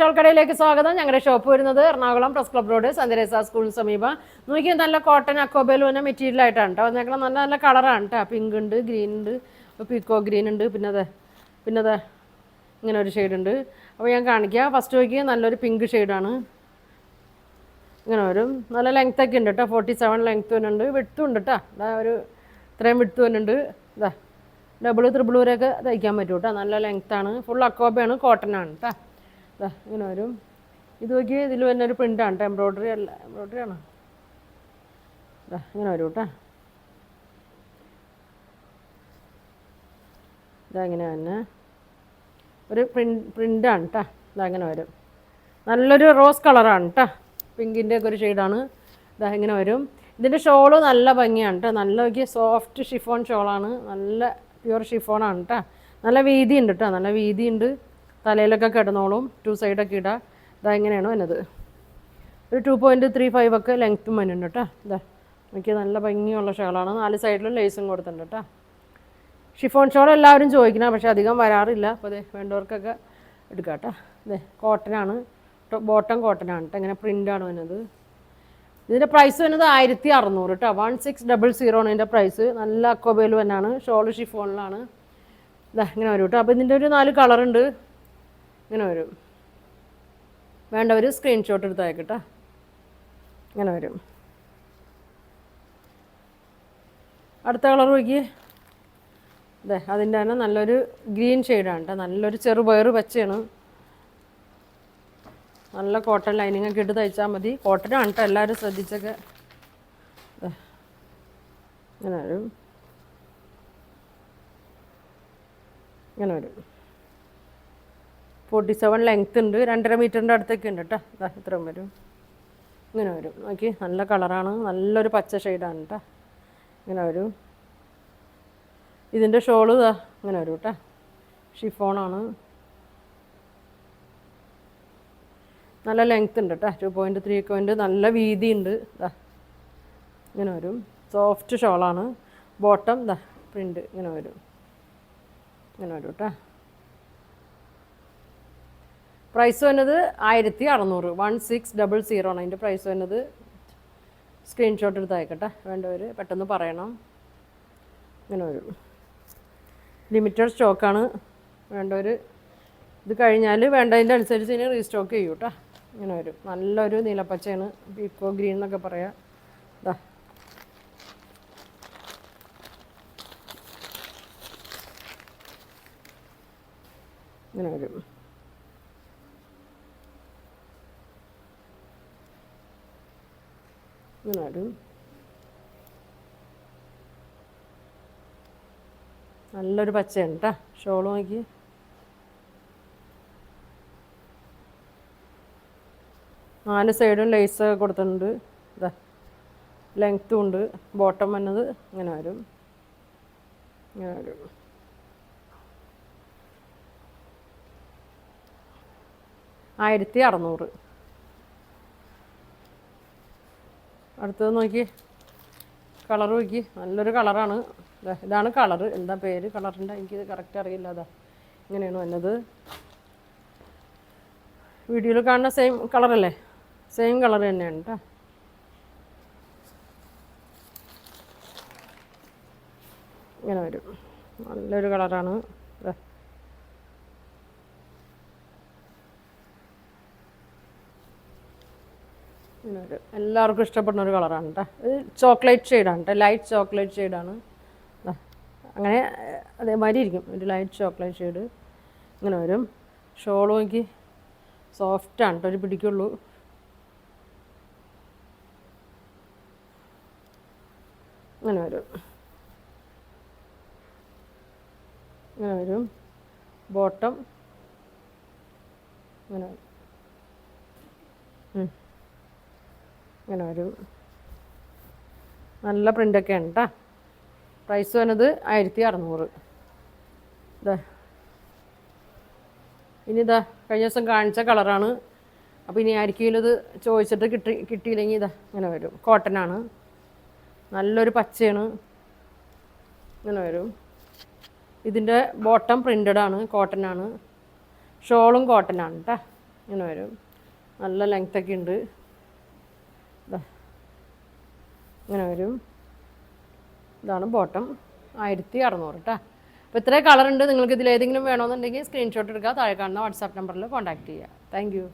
ഷോൾക്കടയിലേക്ക് സ്വാഗതം. ഞങ്ങളുടെ ഷോപ്പ് വരുന്നത് Ernakulam press club road saint സ്കൂളിന് സമീപം. നോക്കിയാൽ നല്ല കോട്ടൺ അക്കോബേലൂന മെറ്റീരിയൽ ആയിട്ടാണ് കേട്ടോ വന്നേക്കണം. നല്ല നല്ല കളറാണ് കേട്ടോ. പിങ്ക് ഉണ്ട്, ഗ്രീൻ ഉണ്ട്, പീക്കോ ഗ്രീൻ ഉണ്ട്, പിന്നെ ഇങ്ങനെ ഒരു ഷെയ്ഡ് ഉണ്ട്. അപ്പോൾ ഞാൻ കാണിക്കാം. ഫസ്റ്റ് നോക്കിയാൽ നല്ലൊരു പിങ്ക് ഷെയ്ഡാണ്. ഇങ്ങനെ വരും. നല്ല ലെങ്ത്തൊക്കെ ഉണ്ട് കേട്ടോ. 47 ലെങ്ത്ത് വരുന്നുണ്ട്. വിട്ടും ഉണ്ട് കേട്ടോ. ഒരു ഇത്രയും വിട്ട് വരുന്നുണ്ട്. ഇതാ ഡബിൾ ത്രിബിളൂരൊക്കെ തയ്ക്കാൻ പറ്റും കേട്ടോ. നല്ല ലെങ്ത്താണ്. ഫുൾ അക്കോബയാണ്, കോട്ടൺ ആണ് കേട്ടോ. ഇതാ ഇങ്ങനെ വരും. ഇത് നോക്കി ഇതിൽ തന്നെ ഒരു പ്രിൻ്റാണ് കേട്ടോ. എംബ്രോയ്ഡറി ആണോ? ഇതാ ഇങ്ങനെ വരും കേട്ടോ. ഇതാ ഇങ്ങനെ തന്നെ ഒരു പ്രിൻ്റാണ് കേട്ടോ. ഇതാ ഇങ്ങനെ വരും. നല്ലൊരു റോസ് കളറാണ് കേട്ടോ. പിങ്കിൻ്റെ ഒക്കെ ഒരു ഷെയ്ഡാണ്. ഇതാ ഇങ്ങനെ വരും. ഇതിൻ്റെ ഷോള് നല്ല ഭംഗിയാണ് കേട്ടോ. നല്ല നോക്കിയ സോഫ്റ്റ് ഷിഫോൺ ഷോളാണ്. നല്ല പ്യുവർ ഷിഫോണാണ് കേട്ടോ. നല്ല വീതി ഉണ്ട് കേട്ടോ. നല്ല വീതി ഉണ്ട്. തലയിലൊക്കെ കിടന്നോളും. 2 സൈഡൊക്കെ ഇടാം. ഇതാ ഇങ്ങനെയാണ് വന്നത്. ഒരു 2.35 ഒക്കെ ലെങ്ത്തും വരുന്നുണ്ട് കേട്ടോ. ഇതാ നോക്കിയാൽ നല്ല ഭംഗിയുള്ള ഷോളാണ്. 4 സൈഡിലും ലേസും കൊടുത്തിട്ടുണ്ട് കേട്ടോ. ഷിഫോൺ ഷോൾ എല്ലാവരും ചോദിക്കണം, പക്ഷേ അധികം വരാറില്ല. അപ്പോൾ അതെ വേണ്ടവർക്കൊക്കെ എടുക്കാം കേട്ടോ. അതെ കോട്ടനാണ്, ബോട്ടം കോട്ടനാണ് കേട്ടോ. ഇങ്ങനെ പ്രിൻ്റാണ് വരുന്നത്. ഇതിൻ്റെ പ്രൈസ് വരുന്നത് 1600 കേട്ടോ. 1600 ആണ് ഇതിൻ്റെ പ്രൈസ്. നല്ല അക്കോബേൽ തന്നെയാണ്. ഷോൾ ഷിഫോണിലാണ്. ഇതാ ഇങ്ങനെ വരും കേട്ടോ. അപ്പോൾ ഇതിൻ്റെ ഒരു 4 കളറുണ്ട്. ഇങ്ങനെ വരും. വേണ്ടവർ സ്ക്രീൻഷോട്ട് എടുത്ത് അയക്കട്ടോ. ഇങ്ങനെ വരും. അടുത്ത കളർ നോക്കി. അതെ അതിൻ്റെ തന്നെ നല്ലൊരു ഗ്രീൻ ഷെയ്ഡാണ് കേട്ടോ. നല്ലൊരു ചെറുപയർ പച്ചയാണ്. നല്ല കോട്ടൺ ലൈനിങ് ഒക്കെ ഇട്ട് തയ്ച്ചാൽ മതി. കോട്ടനാണ് കേട്ടോ. എല്ലാവരും ശ്രദ്ധിച്ചൊക്കെ. ഇങ്ങനെ വരും. ഇങ്ങനെ വരും. 47 ലെങ്ത്ത് ഉണ്ട്. 2.5 മീറ്ററിൻ്റെ അടുത്തൊക്കെ ഉണ്ട് കേട്ടോ. ഇത്രയും വരും. ഇങ്ങനെ വരും. നോക്കി നല്ല കളറാണ്. നല്ലൊരു പച്ച ഷെയ്ഡാണ് കേട്ടോ. ഇങ്ങനെ വരും. ഇതിൻ്റെ ഷോള് ഇങ്ങനെ വരും കേട്ടോ. ഷിഫോണാണ്. നല്ല ലെങ്ത്ത് ഉണ്ട് കേട്ടോ. 2.3 ഒക്കെ ഉണ്ട്. നല്ല വീതി ഉണ്ട്. ഇങ്ങനെ വരും. സോഫ്റ്റ് ഷോളാണ്. ബോട്ടം പ്രിൻ്റ് ഇങ്ങനെ വരും. ഇങ്ങനെ വരും കേട്ടോ. പ്രൈസ് വന്നത് 1600. 1600 ആണ് അതിൻ്റെ പ്രൈസ് വന്നത്. സ്ക്രീൻഷോട്ട് എടുത്ത് അയക്കട്ടെ. വേണ്ടവർ പെട്ടെന്ന് പറയണം. ഇങ്ങനെ വരും. ലിമിറ്റഡ് സ്റ്റോക്കാണ്. വേണ്ടവർ ഇത് കഴിഞ്ഞാൽ വേണ്ടതിൻ്റെ അനുസരിച്ച് ഇനി റീസ്റ്റോക്ക് ചെയ്യും കേട്ടോ. ഇങ്ങനെ വരും. നല്ലൊരു നീലപ്പച്ചയാണ്. പീക്കോ ഗ്രീൻ എന്നൊക്കെ പറയാം. ഇതാ ഇങ്ങനെ വരും. ഇങ്ങനെ വരും. നല്ലൊരു പച്ചയാണ് കേട്ടോ. ഷോൾ നോക്കി. നാല് സൈഡും ലേസ് കൊടുത്തിട്ടുണ്ട്. ഇതാ ലെങ്ത്തും ഉണ്ട്. ബോട്ടം വന്നത് ഇങ്ങനെ വരും. ഇങ്ങനെ വരും. $1600. അടുത്തത് നോക്കി. കളർ നോക്കി. നല്ലൊരു കളറാണ്. ഇതാണ് കളറ്. എന്താ പേര് കളറിൻ്റെ എനിക്കിത് കറക്റ്റ് അറിയില്ല. അതാ ഇങ്ങനെയാണ് വന്നത്. വീഡിയോയിൽ കാണുന്ന സെയിം കളറല്ലേ? സെയിം കളർ തന്നെയാണ് കേട്ടോ. ഇങ്ങനെ വരും. നല്ലൊരു കളറാണ്. ഇങ്ങനെ വരും. എല്ലാവർക്കും ഇഷ്ടപ്പെടുന്ന ഒരു കളറാണ് കേട്ടോ. ഇത് ചോക്ലേറ്റ് ഷെയ്ഡാണ് കേട്ടോ. ലൈറ്റ് ചോക്ലേറ്റ് ഷെയ്ഡാണ്. അങ്ങനെ അതേമാതിരി ഇരിക്കും. ഒരു ലൈറ്റ് ചോക്ലേറ്റ് ഷെയ്ഡ്. ഇങ്ങനെ വരും. ഷോൾ നോക്കി. സോഫ്റ്റാണ് കേട്ടോ. ഒരു പിടിക്കുള്ളൂ. ഇങ്ങനെ വരും. ഇങ്ങനെ വരും. ബോട്ടം ഇങ്ങനെ വരും. ഇങ്ങനെ വരും. നല്ല പ്രിൻ്റൊക്കെയാണ് കേട്ടോ. പ്രൈസ് വന്നത് 1600. ഇനി കഴിഞ്ഞ ദിവസം കാണിച്ച കളറാണ്. അപ്പോൾ ഇനി ആയിരിക്കും ഇത് ചോദിച്ചിട്ട് കിട്ടിയില്ലെങ്കിൽ ഇങ്ങനെ വരും. കോട്ടനാണ്. നല്ലൊരു പച്ചയാണ്. ഇങ്ങനെ വരും. ഇതിൻ്റെ ബോട്ടം പ്രിൻ്റഡാണ്. കോട്ടനാണ്. ഷോളും കോട്ടനാണ് കേട്ടോ. ഇങ്ങനെ വരും. നല്ല ലെങ്ത്തൊക്കെ ഉണ്ട്. ഇങ്ങനെ വരും. ഇതാണ് ബോട്ടം. 1600 കേട്ടോ. അപ്പോൾ ഇത്രയും കളറുണ്ട്. നിങ്ങൾക്ക് ഇതിലേതെങ്കിലും വേണമെന്നുണ്ടെങ്കിൽ സ്ക്രീൻഷോട്ട് എടുക്കുക. താഴെ കാണുന്ന വാട്സാപ്പ് നമ്പറിൽ കോൺടാക്റ്റ് ചെയ്യുക. Thank you.